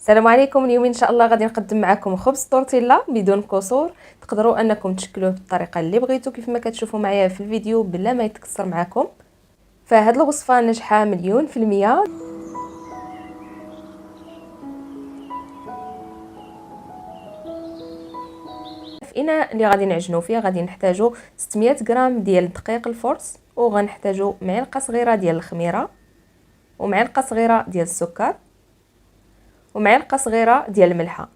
السلام عليكم. اليوم ان شاء الله غادي نقدم معكم خبز طورتيلا بدون كسور. تقدروا انكم تشكلوه بالطريقه اللي بغيتو كيف ما كتشوفوا معايا في الفيديو بلا ما يتكسر معكم. فهاد الوصفه ناجحه 100%. في الاناء اللي غادي نعجنوا فيه غادي نحتاجوا 600 غرام ديال الدقيق الفورس، وغنحتاجوا معلقه صغيره ديال الخميره، ومعلقه صغيره ديال السكر، ومعلقه صغيره ديال الملحه.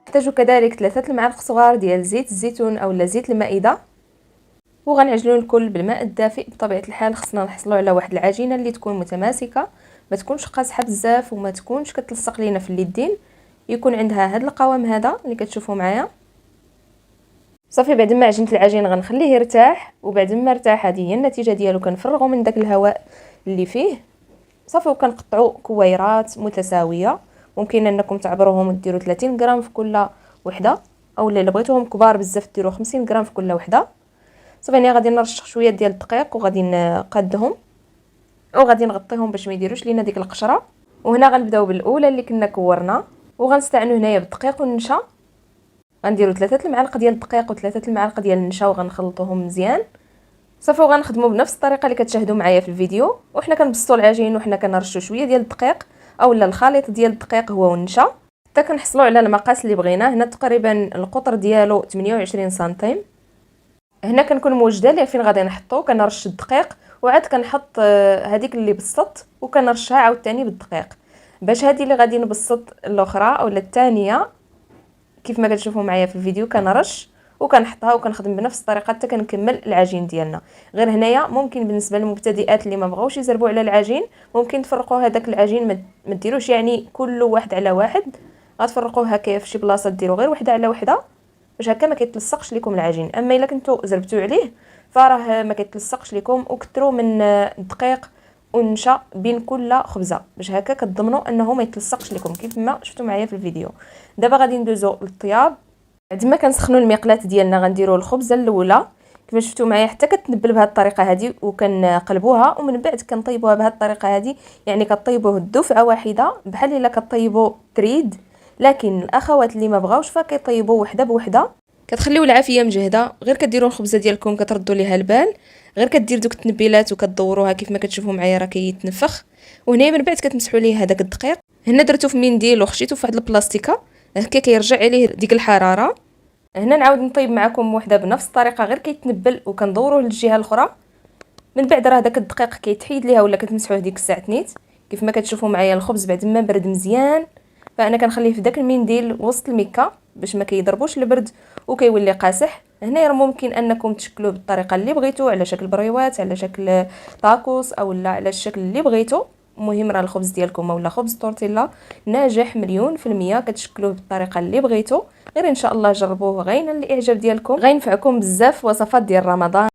نحتاجو كذلك 3 المعالق صغار ديال زيت الزيتون اولا زيت المائده، وغنعجنوا الكل بالماء الدافئ. بطبيعه الحال خصنا نحصلوا على واحد العجينه اللي تكون متماسكه، ما تكونش قاصحه بزاف وما تكونش كتلصق لينا في اليدين، يكون عندها هذا القوام هذا اللي كتشوفوا معايا. صافي بعد ما عجنت العجين غنخليه يرتاح، وبعد ما ارتاح هذه هي النتيجه ديالو. كنفرغوا من داك الهواء اللي فيه صافي، وكنقطعوا كويرات متساويه. ممكن انكم تعبروهم وديروا 30 غرام في كل وحده، او الا بغيتوهم كبار بزاف ديروا 50 غرام في كل وحده. صافي هنا غادي نرشح شويه ديال الدقيق وغادي نقادهم وغادي نغطيهم باش ما يديروش لينا ديك القشره. وهنا غنبداو بالاولى اللي كنا كورنا، وغنستعنوا هنايا بالدقيق والنشا. غنديروا 3 المعالق ديال الدقيق و3 المعالق ديال النشا وغنخلطوهم مزيان صافي. وغنخدموا بنفس الطريقه اللي كتشاهدوا معايا في الفيديو، وحنا كنبسطوا العجين وحنا كنرشوا شويه ديال الدقيق اولا الخليط ديال الدقيق هو والنشا حتى كنحصلوا على المقاس اللي بغيناه. هنا تقريبا القطر ديالو 28 سنتيم. هنا كنكون موجده ليه فين غادي نحطو. كنرش الدقيق وعاد كنحط هذيك اللي بسطت وكنرشها عاوتاني بالدقيق، باش هذه اللي غادي نبسط الاخرى اولا الثانيه كيف ما كتشوفوا معايا في الفيديو كنرش وكنحطها وكنخدم بنفس الطريقه حتى كنكمل العجين ديالنا. غير هنايا ممكن بالنسبه للمبتدئات اللي ما بغاوش يزربوا على العجين ممكن تفرقوا هذاك العجين، ما ديروش يعني كل واحد على واحد، غتفرقوه هكايا في شي بلاصه ديروا غير وحده على وحده باش هكا ما كيتلصقش لكم العجين. اما الا كنتو زربتوا عليه فراه ما كيتلصقش لكم. وكثروا من الدقيق والنشا بين كل خبزه باش هكا كتضمنوا انه ما يتلصقش لكم كيف ما شفتوا معايا في الفيديو. دابا غادي ندوزو للطياب. بعد ما كنسخنوا المقلاه ديالنا غنديروا الخبزه الاولى كما شفتوا معايا حتى كتنبل بهذه الطريقه هذه، وكنقلبوها ومن بعد كنطيبوها بهذه الطريقه هذه. يعني كطيبوه دفعه واحده بحال الا كطيبوا تريد، لكن الاخوات اللي ما بغاوش فكيطيبوا وحده بوحده. كتخليو العافيه مجهده، غير كديروا الخبزه ديالكم كتردوا ليها البال، غير كدير دوك التنبيلات وكتدوروها كيف ما كتشوفوا معايا راه كيتنفخ. وهنا من بعد كتمسحوا ليه هذاك الدقيق. هنا درتو في منديل وخشيتو في واحد البلاستيكه هكا كيرجع عليه ديك الحراره. هنا نعاود نطيب معكم وحده بنفس الطريقه غير كيتنبل وكندوروه للجهه الاخرى. من بعد راه داك الدقيق كيتحيد ليها ولا كتمسحوه ديك الساعه نيت كيف ما كتشوفوا معايا. الخبز بعد ما برد مزيان فانا كنخليه في داك المنديل وسط المكه باش ما كيضربوش البرد وكيولي قاصح. هنا ممكن انكم تشكلوه بالطريقه اللي بغيتو، على شكل بريوات، على شكل طاكوس او لا على الشكل اللي بغيتو. المهم راه الخبز ديالكم اولا خبز طورتيلا ناجح 100%. كتشكلوه بالطريقه اللي بغيتو، غير ان شاء الله جربوه غينال الاعجاب ديالكم، غينفعكم بزاف وصفات ديال رمضان.